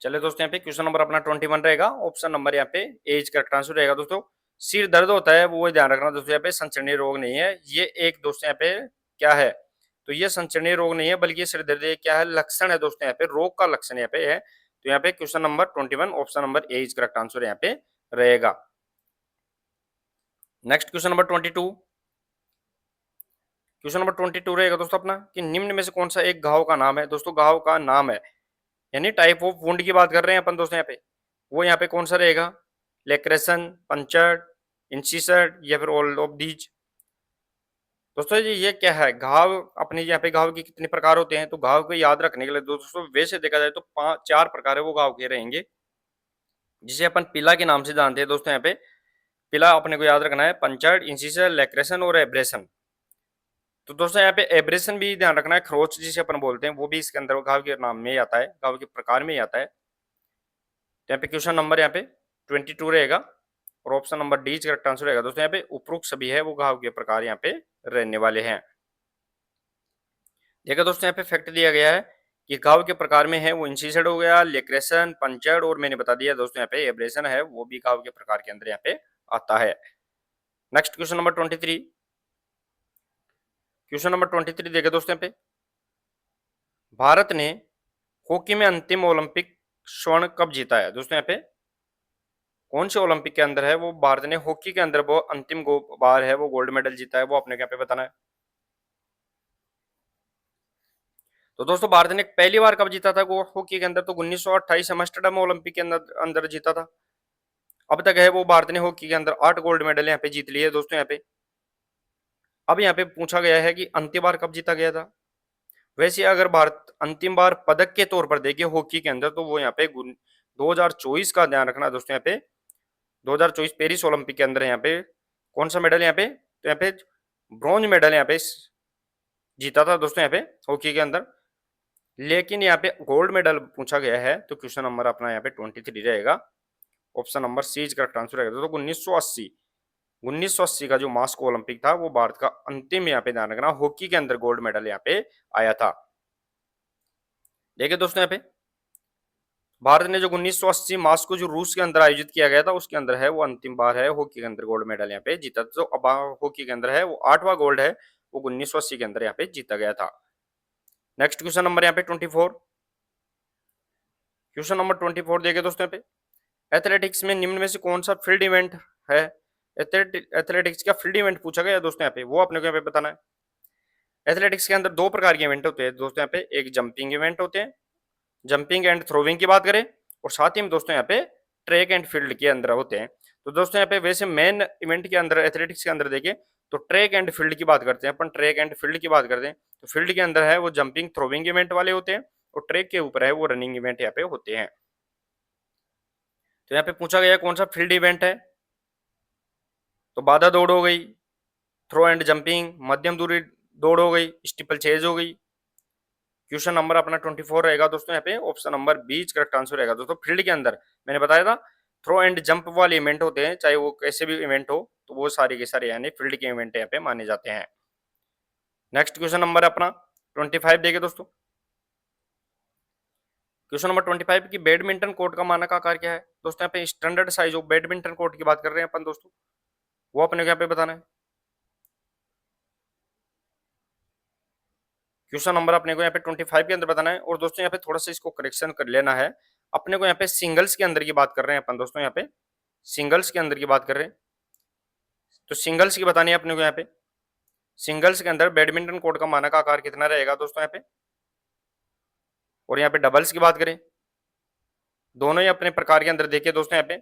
चले दोस्तों, यहाँ पे क्वेश्चन नंबर अपना 21 रहेगा। ऑप्शन नंबर यहाँ पे एज करेक्ट आंसर रहेगा दोस्तों। सिर दर्द होता है वो ध्यान रखना दोस्तों, यहाँ पे संचरणीय रोग नहीं है, ये एक दोस्तों यहाँ पे क्या है, तो ये संचरणीय रोग नहीं है, बल्कि सिर दर्द क्या है, लक्षण है दोस्तों, यहाँ पे रोग का लक्षण यहाँ पे है। तो यहाँ पे question number 21 option number A is correct answer यहाँ पे रहेगा। Next question number 22। Question number 22 रहेगा दोस्तों अपना कि निम्न में से कौन सा एक घाव का नाम है। दोस्तों घाव का नाम है यानी टाइप ऑफ वुंड की बात कर रहे हैं अपन दोस्तों, यहाँ पे वो यहाँ पे कौन सा रहेगा, लेक्रेशन, पंचर्ड, इंसिसर या फिर ऑल ऑफ दीज। दोस्तों जी ये क्या है, घाव अपने यहाँ पे घाव के कितने प्रकार होते हैं, तो घाव को याद रखने के लिए दोस्तों वैसे देखा जाए तो 4 प्रकार है वो घाव के रहेंगे, जिसे अपन पिला के नाम से जानते हैं दोस्तों। यहाँ पे पिला अपने को याद रखना है, पंचर्ड, इंसिसर, लेक्रेशन और एब्रेशन। तो दोस्तों यहाँ पे एब्रेशन भी ध्यान रखना है, खरोच जिसे अपन बोलते हैं वो भी इसके अंदर घाव के नाम में ही आता है, घाव के प्रकार में ही आता है। तो यहाँ पे क्वेश्चन नंबर यहाँ पे 22 रहेगा और option number D correct answer रहेगा दोस्तों। यहाँ पे उपरोक्त सभी है वो घाव के प्रकार यहाँ पे रहने वाले हैं। देखिए दोस्तों यहाँ पे फैक्ट दिया गया है कि घाव के प्रकार में है वो इंसिसेड हो गया, लेक्रेशन, पंचर्ड और मैंने बता दिया दोस्तों यहाँ पे एब्रेशन है वो भी घाव के प्रकार के अंदर यहाँ पे आता है। Next question number 23। Question number 23 देखिए दोस्तों यहाँ पे भारत ने हॉकी में अंतिम ओलंपिक स्वर्ण कब जीता है। दोस्तों यहाँ पे कौन से ओलंपिक के अंदर है वो भारत ने हॉकी के अंदर वो अंतिम बार है वो गोल्ड मेडल जीता है, वो अपने यहाँ पे बताना है। तो दोस्तों भारत ने पहली बार कब जीता था वो हॉकी के अंदर, तो 1928 एम्स्टर्डम ओलंपिक के अंदर अंदर जीता था। अब तक है वो भारत ने हॉकी के अंदर 8 गोल्ड मेडल यहाँ पे जीत लिए दोस्तों यहाँ पे। अब यहाँ पे पूछा गया है कि अंतिम बार कब जीता गया था। वैसे अगर भारत अंतिम बार पदक के तौर पर देखिए हॉकी के अंदर, तो वो यहाँ पे 2024 का ध्यान रखना दोस्तों, यहाँ पे 2024 पेरिस ओलंपिक के अंदर यहाँ पे कौन सा मेडल यहाँ पे, तो यहाँ पे ब्रॉन्ज मेडल यहाँ पे जीता था दोस्तों यहाँ पे हॉकी के अंदर। लेकिन यहाँ पे गोल्ड मेडल पूछा गया है, तो क्वेश्चन नंबर अपना यहाँ पे 23 रहेगा। Option number C correct answer रहेगा। तो 1980 का जो मास्को ओलंपिक था वो भारत का अंतिम यहाँ पे ध्यान रखना हॉकी के अंदर गोल्ड मेडल यहाँ पे आया था। देखिए दोस्तों यहाँ पे भारत ने जो 1980 मास्को जो रूस के अंदर आयोजित किया गया था उसके अंदर है वो अंतिम बार है हॉकी के अंदर गोल्ड मेडल यहाँ पे जीता। तो अब हॉकी के अंदर है वो 8वां गोल्ड है, वो 1980 के अंदर यहाँ पे जीता गया था। नेक्स्ट क्वेश्चन नंबर यहाँ पे 24। क्वेश्चन नंबर 24 देखिए दोस्तों यहाँ पे, एथलेटिक्स में निम्न में से कौन सा फील्ड इवेंट है। एथलेटिक्स का फील्ड इवेंट पूछा गया है दोस्तों यहाँ पे, वो अपने को यहाँ पे बताना है। एथलेटिक्स के अंदर दो प्रकार के इवेंट होते हैं दोस्तों यहाँ पे, एक जंपिंग इवेंट होते हैं, जंपिंग एंड थ्रोइंग की बात करें, और साथ ही में दोस्तों यहाँ पे ट्रैक एंड फील्ड के अंदर होते हैं। तो दोस्तों यहाँ पे वैसे मेन इवेंट के अंदर एथलेटिक्स के अंदर देखें तो ट्रैक एंड फील्ड की बात करते हैं अपन, ट्रैक एंड फील्ड की बात करते हैं तो फील्ड के अंदर है वो जंपिंग थ्रोइंग इवेंट वाले होते हैं, और ट्रैक के ऊपर है वो रनिंग इवेंट यहाँ पे होते हैं। तो यहाँ पे पूछा गया कौन सा फील्ड इवेंट है, तो बाधा दौड़ हो गई, थ्रो एंड जंपिंग, मध्यम दूरी दौड़ हो गई, स्टीपल चेज हो गई। क्वेश्चन नंबर अपना 24 रहेगा दोस्तों यहाँ पे option number B correct answer रहेगा दोस्तों। फील्ड के अंदर मैंने बताया था थ्रो एंड जंप वाले इवेंट होते हैं, चाहे वो कैसे भी इवेंट हो, तो वो सारे के सारे यानी फील्ड के इवेंट यहाँ पे माने जाते हैं। नेक्स्ट क्वेश्चन नंबर अपना 25 देखिए दोस्तों। क्वेश्चन नंबर 25 की बैडमिंटन कोर्ट का मानक आकार क्या है दोस्तों। यहाँ पे standard size of badminton court की बात कर रहे हैं अपन दोस्तों, वो अपने को यहाँ पे बताना है। क्वेश्चन नंबर अपने को यहाँ पे 25 के अंदर बताना है, और दोस्तों यहाँ पे थोड़ा सा इसको करेक्शन कर लेना है। अपने को यहाँ पे सिंगल्स के अंदर की बात कर रहे हैं अपन दोस्तों, यहाँ पे सिंगल्स के अंदर की बात कर रहे हैं, तो सिंगल्स की बतानी है अपने को यहाँ पे। सिंगल्स के अंदर बैडमिंटन कोर्ट का मानक आकार कितना रहेगा दोस्तों यहाँ पे, और यहाँ पे डबल्स की बात करें, दोनों ही अपने प्रकार के अंदर देखिए दोस्तों यहाँ पे,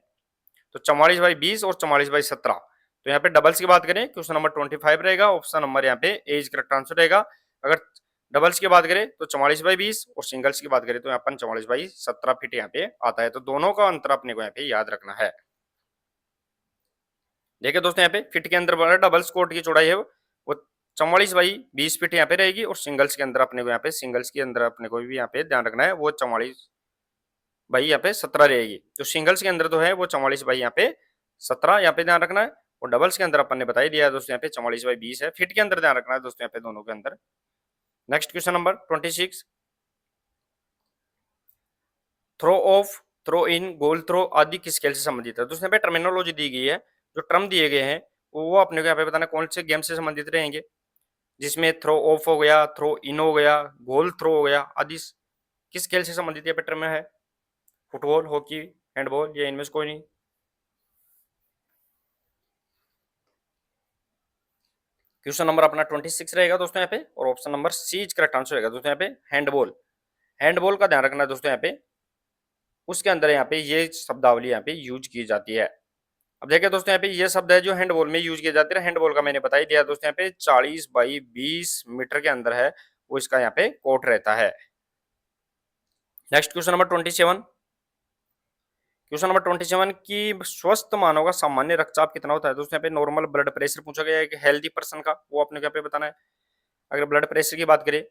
तो 44/20 और 44/17। तो यहाँ पे डबल्स की बात करें क्वेश्चन नंबर 25 रहेगा, ऑप्शन नंबर यहाँ पे एज करेक्ट आंसर रहेगा। अगर डबल्स की बात करें तो 44/20, और सिंगल्स की बात करें तो यहाँ पर 44/17 फीट यहाँ पे आता है। तो दोनों का अंतर अपने को यहाँ पे याद रखना है। देखिए दोस्तों यहाँ पे फिट के अंदर वाला डबल्स कोर्ट की चौड़ाई है वो 44/20 फीट यहाँ पे रहेगी, और सिंगल्स के अंदर अपने को यहाँ पे सिंगल्स के अंदर अपने को भी यहाँ पे ध्यान रखना है वो 44/17 रहेगी। तो सिंगल्स के अंदर तो है वो 44/17 यहाँ पे ध्यान रखना है, और डबल्स के अंदर अपन ने बता ही दिया है दोस्तों यहाँ पे 44/20 है। फिट के अंदर ध्यान रखना है दोस्तों यहाँ पे दोनों के अंदर। Next question number 26, throw off, throw in, goal throw आदि किस खेल से संबंधित है दोस्तों। यहाँ पे टर्मिनोलॉजी दी गई है, जो टर्म दिए गए हैं वो अपने को यहाँ पे बताना कौन से गेम से संबंधित रहेंगे, जिसमें थ्रो ऑफ हो गया, थ्रो इन हो गया, गोल थ्रो हो गया आदि किस खेल से संबंधित यहाँ पे टर्म है। फुटबॉल, हॉकी, हैंडबॉल, या इनमें से कोई नहीं। क्वेश्चन नंबर अपना 26 रहेगा दोस्तों यहाँ पे, और option number C correct answer रहेगा दोस्तों यहाँ पे हैंडबॉल। हैंडबॉल का ध्यान रखना है दोस्तों यहाँ पे, उसके अंदर यहाँ पे ये शब्दावली यहाँ पे यूज की जाती है। अब देखिए दोस्तों यहाँ पे ये शब्द है जो हैंडबॉल में यूज किया जाता है। हैंडबॉल का मैंने बता ही दिया दोस्तों यहाँ पे 40/20 मीटर के अंदर है वो इसका यहाँ पे कोर्ट रहता है। Next question number 27। Question number 27 की स्वस्थ मानव का सामान्य रक्तचाप कितना होता है दोस्तों। यहाँ पे नॉर्मल ब्लड प्रेशर पूछा गया है कि हेल्दी पर्सन का, वो अपने यहाँ पे बताना है। अगर ब्लड प्रेशर की बात करें,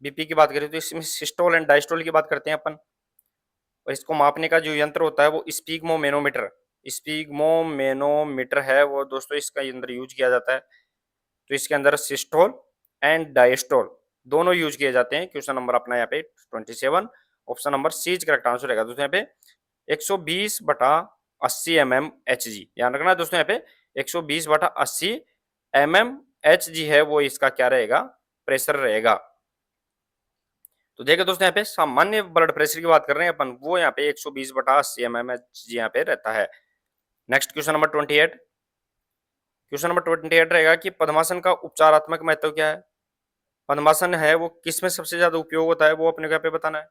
बीपी की बात करें, तो इसमें सिस्टोल एंड डायस्टोल की बात करते हैं अपन, और इसको मापने का जो यंत्र होता है वो स्पिग्मोमेनोमीटर, स्पिग्मोमेनोमीटर है वो दोस्तों इसका अंदर यूज किया जाता है। तो इसके अंदर सिस्टोल एंड डायस्टोल दोनों यूज किए जाते हैं। क्वेश्चन नंबर अपना यहाँ पे 27, option number C correct answer रहेगा दोस्तों यहाँ पे 120/80 mmHg। ध्यान रखना है दोस्तों यहाँ पे 120/80 mmHg है वो इसका क्या रहेगा, प्रेशर रहेगा। तो देखिए दोस्तों यहाँ पे सामान्य ब्लड प्रेशर की बात कर रहे हैं अपन, वो यहाँ पे 120/80 mmHg यहाँ पे रहता है। Next question number 28। Question number 28 रहेगा कि पद्मासन का उपचारात्मक महत्व क्या है। पद्मासन है वो किस में सबसे ज्यादा उपयोग होता है, वो अपने को यहाँ पे बताना है।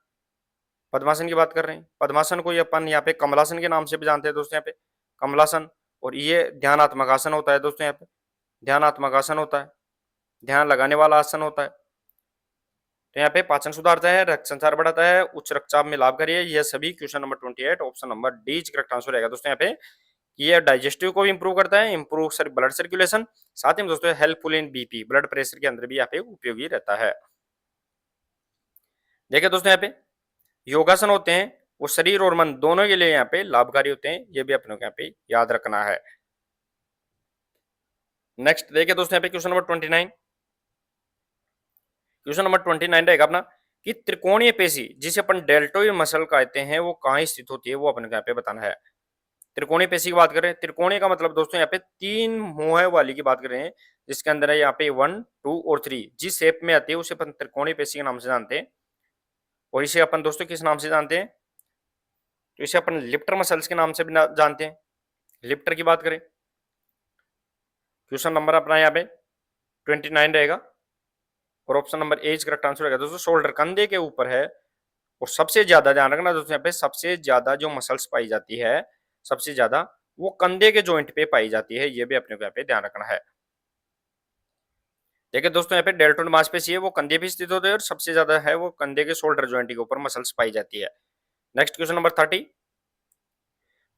पद्मासन की बात कर रहे हैं, पद्मासन को अपन यहाँ पे कमलासन के नाम से भी जानते हैं दोस्तों यहाँ पे, कमलासन। और ये ध्यानात्मक आसन होता है दोस्तों यहाँ पे, ध्यानात्मक आसन होता है, ध्यान लगाने वाला आसन होता है। तो यहाँ पे पाचन सुधारता है, रक्त संचार बढ़ाता है, उच्च रक्तचाप में लाभकारी है। ये सभी question number 28 option number D correct answer रहेगा दोस्तों यहाँ पे। ये डाइजेस्टिव को भी इंप्रूव करता है, इंप्रूव ब्लड सर्कुलेशन, साथ ही में दोस्तों helpful in BP, blood pressure के अंदर भी यहाँ पे उपयोगी रहता है। देखिए दोस्तों यहाँ पे योगासन होते हैं वो शरीर और मन दोनों के लिए यहाँ पे लाभकारी होते हैं, ये भी अपने को यहाँ पे याद रखना है। नेक्स्ट देखिए दोस्तों यहाँ पे क्वेश्चन नंबर 29। क्वेश्चन नंबर 29 रहेगा अपना कि त्रिकोणीय पेशी जिसे अपन डेल्टोइड मसल कहते हैं वो कहाँ स्थित होती है, वो अपन को यहाँ पे बताना है। त्रिकोणीय पेशी की बात करें, त्रिकोणीय का मतलब दोस्तों यहाँ पे 3 मुंह वाली की बात कर रहे हैं, जिसके अंदर है यहाँ पे 1, 2 और 3 जिस शेप में आती है उसे अपन त्रिकोणीय पेशी के नाम से जानते हैं। और इसे अपन दोस्तों किस नाम से जानते हैं, तो इसे अपन लिफ्टर मसल्स के नाम से भी जानते हैं। लिफ्टर की बात करें, क्वेश्चन नंबर अपना यहाँ पे 29 रहेगा और option number A correct answer रहेगा दोस्तों। शोल्डर कंधे के ऊपर है और सबसे ज्यादा ध्यान रखना दोस्तों यहाँ पे सबसे ज्यादा जो मसल्स पाई जाती है सबसे ज्यादा वो कंधे के जॉइंट पे पाई जाती है, ये भी अपने को यहाँ पे ध्यान रखना है। देखिए दोस्तों यहाँ पे डेल्टोइड मांसपेशी है वो कंधे पे स्थित होते हैं और सबसे ज्यादा है वो कंधे के शोल्डर जॉइंट के ऊपर मसल्स पाई जाती है। नेक्स्ट क्वेश्चन नंबर 30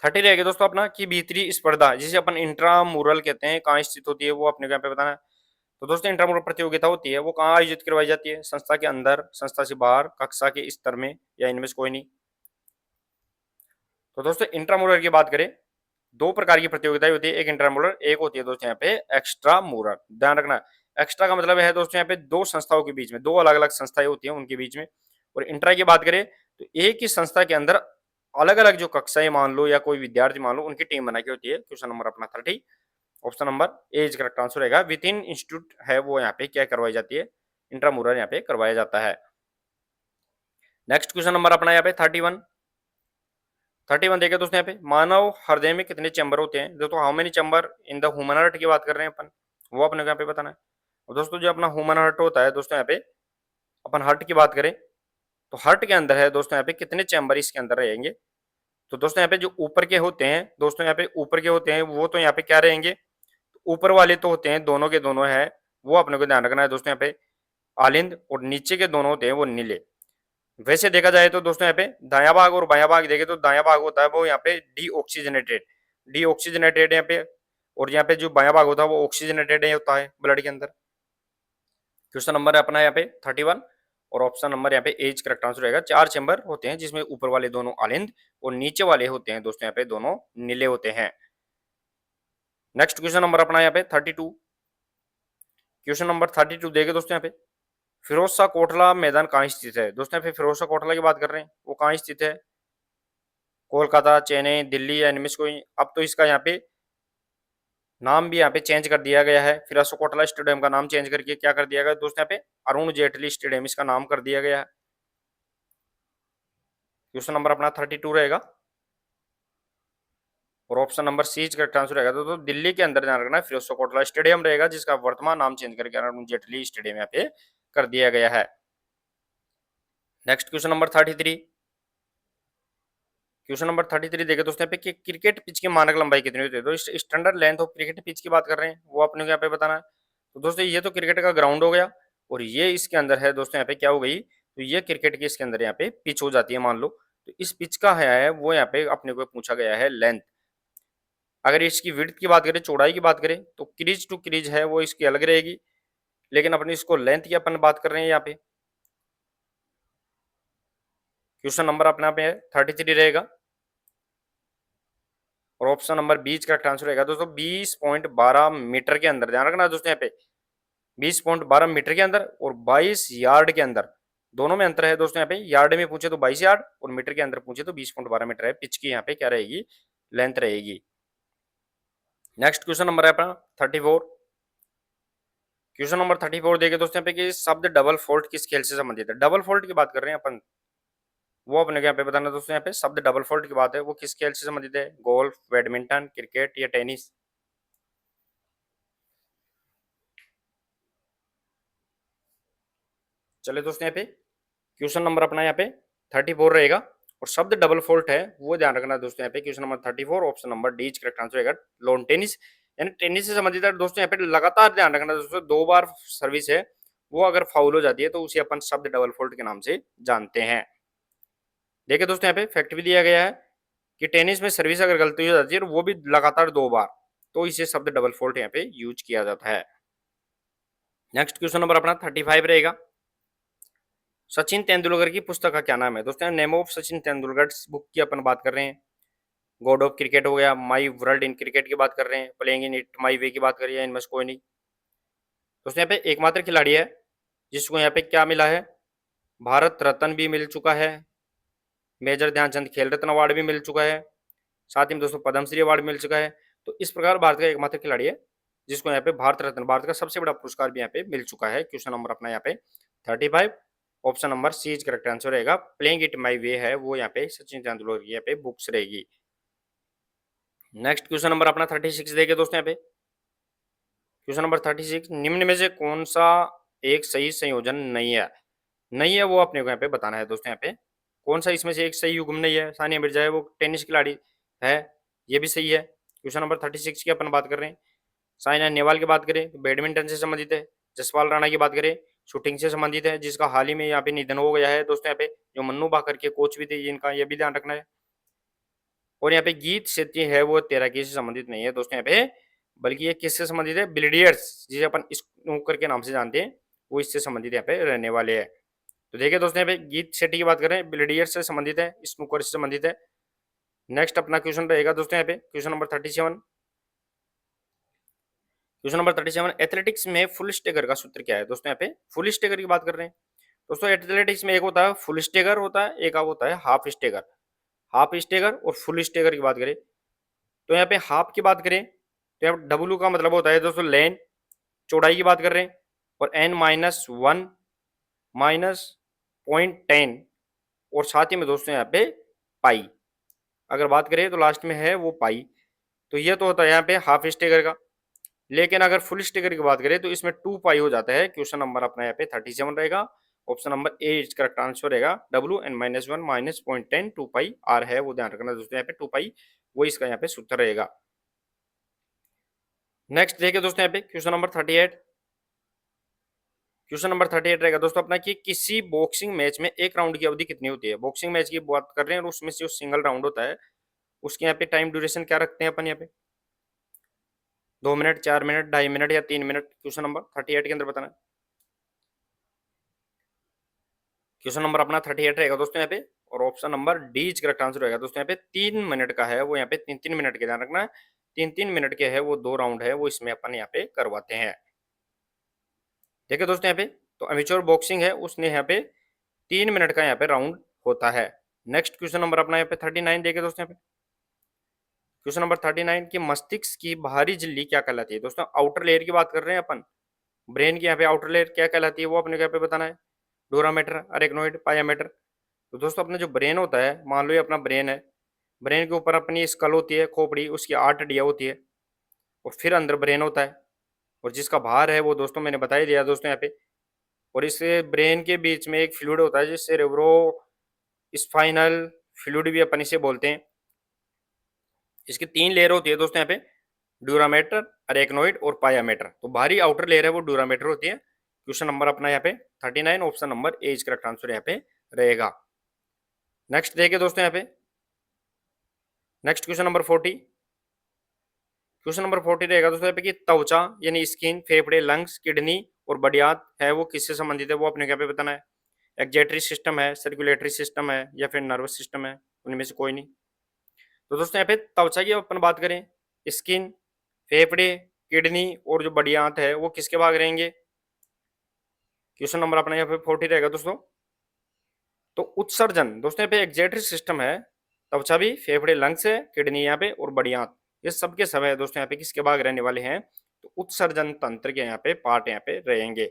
रहेगा दोस्तों अपना कि भीतरी स्पर्धा जिसे अपन इंट्रामुरल कहते हैं कहाँ स्थित होती है, वो अपने को यहाँ पे बताना है। तो दोस्तों इंट्रामुरल प्रतियोगिता होती है वो कहाँ आयोजित करवाई जाती है, संस्था के अंदर, संस्था से बाहर, कक्षा के स्तर में या इनमें से कोई नहीं। तो दोस्तों इंट्रामुरल की बात करें, दो प्रकार की प्रतियोगिताएं होती है, एक इंट्रामुरल, एक होती है दोस्तों यहाँ पे एक्स्ट्रा मुरल। ध्यान रखना, एक्स्ट्रा का मतलब है दोस्तों यहाँ पे दो संस्थाओं के बीच में, दो अलग अलग संस्थाएं होती हैं उनके बीच में। और इंट्रा की बात करें तो एक ही संस्था के अंदर अलग अलग जो कक्षाएं मान लो या कोई विद्यार्थी मान लो उनकी टीम बना के होती है। क्वेश्चन नंबर अपना 30, option number A is correct answer रहेगा। विद इन इंस्टीट्यूट है वो यहाँ पे क्या करवाई जाती है, इंट्रामुरल यहाँ पे करवाया जाता है। नेक्स्ट क्वेश्चन नंबर अपना यहाँ पे 31 देखे दोस्तों यहाँ पे मानव हृदय में कितने चैम्बर होते हैं, दोस्तों how many chamber in the human heart की बात कर रहे हैं अपन, वो अपने को यहाँ पे बताना है। और दोस्तों जो अपना ह्यूमन हार्ट होता है दोस्तों यहाँ पे अपन हार्ट की बात करें तो हार्ट के अंदर है दोस्तों यहाँ पे कितने चैम्बर इसके अंदर रहेंगे। तो दोस्तों यहाँ पे जो ऊपर के होते हैं दोस्तों यहाँ पे ऊपर के होते हैं वो तो यहाँ पे क्या रहेंगे, ऊपर वाले तो होते हैं दोनों के दोनों है वो अपने को ध्यान रखना है दोस्तों यहाँ पे आलिंद, और नीचे के दोनों होते हैं वो नीले। वैसे देखा जाए तो दोस्तों यहाँ पे दायां भाग और बायां भाग देखे तो दायां भाग होता है वो यहाँ पे डी ऑक्सीजनेटेड यहाँ पे, और यहाँ पे जो बायां भाग होता है वो ऑक्सीजनेटेड होता है ब्लड के अंदर। क्वेश्चन नंबर है अपना यहाँ पे 31 और ऑप्शन नंबर यहाँ पे एज करेक्ट आंसर रहेगा। 4 चैम्बर होते हैं जिसमें ऊपर वाले दोनों आलिंद और नीचे वाले होते हैं दोस्तों यहाँ पे दोनों नीले होते हैं। नेक्स्ट क्वेश्चन नंबर अपना यहाँ पे 32, क्वेश्चन नंबर 32 देखे दोस्तों यहाँ पे फिरोज शाह कोटला मैदान कहाँ स्थित है, दोस्तों यहाँ पे फिरोज शाह कोटला की बात कर रहे हैं वो कहाँ स्थित है, कोलकाता, चेन्नई, दिल्ली या इनमें से कोई। अब तो इसका यहाँ पे नाम भी यहाँ पे चेंज कर दिया गया है, फिरोज शाह कोटला स्टेडियम का नाम चेंज करके क्या कर दिया गया दोस्तों यहाँ पे अरुण जेटली स्टेडियम इसका नाम कर दिया गया है। क्वेश्चन नंबर अपना 32 रहेगा और option number C correct answer रहेगा। तो दिल्ली के अंदर ध्यान रखना फिरोज शाह कोटला स्टेडियम रहेगा जिसका वर्तमान नाम चेंज करके अरुण जेटली स्टेडियम यहाँ पे कर दिया गया है। Next question number 33, question number 33 देखे दोस्तों यहाँ पे कि क्रिकेट पिच की मानक लंबाई कितनी होती है, तो standard length of cricket pitch की बात कर रहे हैं वो अपने को यहाँ पे बताना है। तो दोस्तों ये तो क्रिकेट का ग्राउंड हो गया और ये इसके अंदर है दोस्तों यहाँ पे क्या हो गई, तो ये क्रिकेट के इसके अंदर यहाँ पे पिच हो जाती है मान लो। तो इस पिच का है वो यहाँ पे अपने को पूछा गया है लेंथ। अगर इसकी विड्थ की बात करें, चौड़ाई की बात करें तो क्रीज टू क्रीज है वो इसकी अलग रहेगी, लेकिन अपनी इसको लेंथ की अपन बात कर रहे हैं यहाँ पे। क्वेश्चन नंबर अपना पे 33 रहेगा और ऑप्शन नंबर 20 करेक्ट आंसर रहेगा दोस्तों। 20.12 मीटर के अंदर, ध्यान रखना दोस्तों यहाँ पे 20.12 मीटर के अंदर और 22 यार्ड के अंदर, दोनों में अंतर है दोस्तों। यहाँ पे यार्ड में पूछे तो 22 यार्ड और मीटर के अंदर पूछे तो 20.12 मीटर है पिच की यहाँ पे क्या रहेगी, लेंथ रहेगी। नेक्स्ट क्वेश्चन नंबर है अपना 34, क्वेश्चन नंबर 34 देखे दोस्तों यहाँ पे कि शब्द डबल फोल्ट किस खेल से संबंधित है, डबल फोल्ट की बात कर रहे हैं अपन, वो अपने को यहाँ पे बताना दोस्तों। यहाँ पे शब्द डबल फोल्ट की बात है वो किस खेल से संबंधित है, गोल्फ, बैडमिंटन, क्रिकेट या टेनिस। चले दोस्तों यहाँ पे क्वेश्चन नंबर अपना यहाँ पे 34 रहेगा और शब्द डबल फोल्ट है वो ध्यान रखना दोस्तों। यहाँ पे question number 34 option number D correct answer रहेगा। लॉन टेनिस यानी टेनिस से संबंधित है दोस्तों। यहाँ पे लगातार ध्यान रखना दोस्तों, 2 बार सर्विस है वो अगर फाउल हो जाती है तो उसे अपन शब्द डबल फोल्ट के नाम से जानते हैं। देखिए दोस्तों यहाँ पे फैक्ट भी दिया गया है कि टेनिस में सर्विस अगर गलती हो जाती है वो भी लगातार 2 बार, तो इसे शब्द डबल फोल्ट यहाँ पे यूज किया जाता है। नेक्स्ट क्वेश्चन नंबर अपना 35 रहेगा। सचिन तेंदुलकर की पुस्तक का क्या नाम है दोस्तों, name of Sachin Tendulkar book की अपन बात कर रहे हैं। गॉड ऑफ क्रिकेट हो गया, माई वर्ल्ड इन क्रिकेट की बात कर रहे हैं, प्लेइंग इन इट माई वे की बात कर रही है, इनमें से कोई नहीं। दोस्तों यहाँ पे एकमात्र खिलाड़ी है जिसको यहाँ पे क्या मिला है, भारत रत्न भी मिल चुका है, मेजर ध्यानचंद खेल रत्न अवार्ड भी मिल चुका है, साथ ही में दोस्तों पद्मश्री अवार्ड मिल चुका है। तो इस प्रकार भारत का एकमात्र खिलाड़ी है जिसको यहाँ पे भारत रत्न, भारत का सबसे बड़ा पुरस्कार भी यहाँ पे मिल चुका है। क्वेश्चन नंबर अपना यहाँ पे 35, option number C is correct answer रहेगा। प्लेइंग इट माई वे है वो यहाँ पे सचिन तेंदुलकर की यहाँ पे बुक्स रहेगी। नेक्स्ट क्वेश्चन नंबर अपना 36 देखिए दोस्तों यहाँ पे। क्वेश्चन नंबर 36, निम्न में से कौन सा एक सही संयोजन नहीं है? नहीं है वो अपने को यहाँ पे बताना है दोस्तों। यहाँ पे कौन सा इसमें से एक सही युग्म नहीं है? सानिया मिर्जा है, वो टेनिस खिलाड़ी है, ये भी सही है। क्वेश्चन नंबर 36 की अपन बात कर रहे हैं। साइना नेहवाल की बात करें तो बैडमिंटन से संबंधित है। जसपाल राणा की बात करें शूटिंग से संबंधित है, जिसका हाल ही में यहाँ पे निधन हो गया है दोस्तों। यहाँ पे जो मन्नू भाकर के कोच भी थे इनका, ये भी ध्यान रखना है। और यहाँ पे गीत सेठी है वो तैराकी से संबंधित नहीं है दोस्तों यहाँ पे, बल्कि ये किससे संबंधित है? बिलियर्ड्स, जिसे अपन स्नूकर के नाम से जानते हैं, वो इससे संबंधित यहाँ पे रहने वाले हैं। तो देखिए दोस्तों यहाँ पे गीत शेट्टी की बात करें बिलियर्ड्स से संबंधित है, स्नूकर से संबंधित है। नेक्स्ट अपना क्वेश्चन रहेगा दोस्तों यहाँ पे question number 37। Question number 37, athletics में फुल स्टेगर का सूत्र क्या है? दोस्तों यहाँ पे फुल स्टेगर की बात कर रहे हैं। दोस्तों एथलेटिक्स में एक होता है फुल स्टेगर होता है, एक होता है हाफ स्टेगर। हाफ स्टेगर और फुल स्टेगर की बात करें तो यहाँ पे हाफ की बात करें तो यहाँ डब्ल्यू का मतलब होता है दोस्तों लेन, चौड़ाई की बात कर रहे हैं, और n-1 -0.10 और साथ ही में दोस्तों यहाँ पे पाई, अगर बात करें तो लास्ट में है वो पाई। तो ये तो होता है यहाँ पे हाफ स्टेगर का। लेकिन अगर फुल स्टेगर की बात करें तो इसमें 2 पाई हो जाता है। क्वेश्चन नंबर अपना यहाँ पे 37 रहेगा, option number A is correct answer रहेगा। WN-1 -0.10 2 पाई आर है वो ध्यान रखना दोस्तों। यहाँ पे 2 पाई वो इसका यहाँ पे सूत्र रहेगा। नेक्स्ट देखिए दोस्तों यहाँ पे क्वेश्चन नंबर 38। क्वेश्चन नंबर 38 रहेगा दोस्तों अपना कि किसी बॉक्सिंग मैच में एक राउंड की अवधि कितनी होती है? बॉक्सिंग मैच की बात कर रहे हैं और उसमें से जो सिंगल राउंड होता है उसके यहाँ पे टाइम ड्यूरेशन क्या रखते हैं अपन यहाँ पे? 2 मिनट, 4 मिनट, 2.5 मिनट या 3 मिनट? क्वेश्चन नंबर 38 के अंदर बताना है। क्वेश्चन नंबर अपना 38 रहेगा दोस्तों यहाँ पे, और option number D is correct answer रहेगा दोस्तों। यहाँ पे 3 मिनट का है वो, यहाँ पे 3-3 मिनट के ध्यान रखना है। 3-3 मिनट के है वो, 2 राउंड है वो इसमें अपन यहाँ पे करवाते हैं। देखिए दोस्तों यहाँ पे तो अमेच्योर बॉक्सिंग है उसने यहाँ पे 3 मिनट का यहाँ पे राउंड होता है। नेक्स्ट क्वेश्चन नंबर अपना यहाँ पे 39 देखिए दोस्तों यहाँ पे। क्वेश्चन नंबर 39 की मस्तिष्क की बाहरी झिल्ली क्या कहलाती है? दोस्तों आउटर लेयर की बात कर रहे हैं अपन। ब्रेन की यहाँ पे आउटर लेयर क्या कहलाती है वो अपने को यहाँ पे बताना है। डोरामेटर, अरेक्नोइड, पायामेटर। तो दोस्तों अपना जो ब्रेन होता है, मान लो ये अपना ब्रेन है, ब्रेन के ऊपर अपनी स्कल होती है, खोपड़ी, उसकी 8 हड्डियां होती है, और फिर अंदर ब्रेन होता है, और जिसका भार है वो दोस्तों मैंने बता ही दिया दोस्तों यहाँ पे। और इस ब्रेन के बीच में एक फ्लूइड होता है जिससे सेरेब्रो स्पाइनल फ्लूइड भी अपन इसे बोलते हैं। इसकी 3 लेयर होती है दोस्तों यहाँ पे, ड्यूरामेटर, अरेक्नोइड और पायामेटर। तो बाहरी आउटर लेयर है वो ड्यूरामेटर होती है। क्वेश्चन नंबर अपना यहाँ पे 39, option number A is correct answer यहाँ पे रहेगा। नेक्स्ट देखिए दोस्तों यहाँ पे next question number 40। Question number 40 रहेगा दोस्तों यहाँ पे कि त्वचा यानी स्किन, फेफड़े, लंग्स, किडनी और बड़ियात है वो किससे संबंधित है वो अपने यहाँ पे बताना है। एक्जेटरी सिस्टम है, सर्कुलेटरी सिस्टम है, या फिर नर्वस सिस्टम है, उनमें से कोई नहीं। तो दोस्तों यहाँ पे त्वचा की अपन बात करें, स्किन, फेफड़े, किडनी और जो बड़ियात है वो किसके भाग रहेंगे? क्वेश्चन नंबर अपना यहाँ पे 40 रहेगा दोस्तों। तो उत्सर्जन दोस्तों यहाँ पे एक्जेटरी सिस्टम है, त्वचा भी, फेफड़े लंग्स है, किडनी यहाँ पे और बड़ियात, ये सबके सब है दोस्तों यहाँ पे किसके भाग रहने वाले हैं? तो उत्सर्जन तंत्र के यहाँ पे पार्ट यहाँ पे रहेंगे।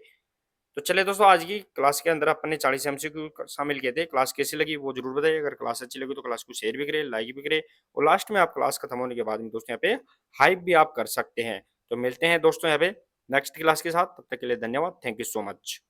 तो चलिए दोस्तों आज की क्लास के अंदर अपन ने 40 MCQ शामिल किए थे। क्लास कैसी लगी वो जरूर बताइए। अगर क्लास अच्छी लगी तो क्लास को शेयर भी करें, लाइक भी करें, और लास्ट में आप क्लास खत्म होने के बाद में दोस्तों यहाँ पे हाइप भी आप कर सकते हैं। तो मिलते हैं दोस्तों यहाँ पे नेक्स्ट क्लास के साथ, तब तक के लिए धन्यवाद। Thank you so much.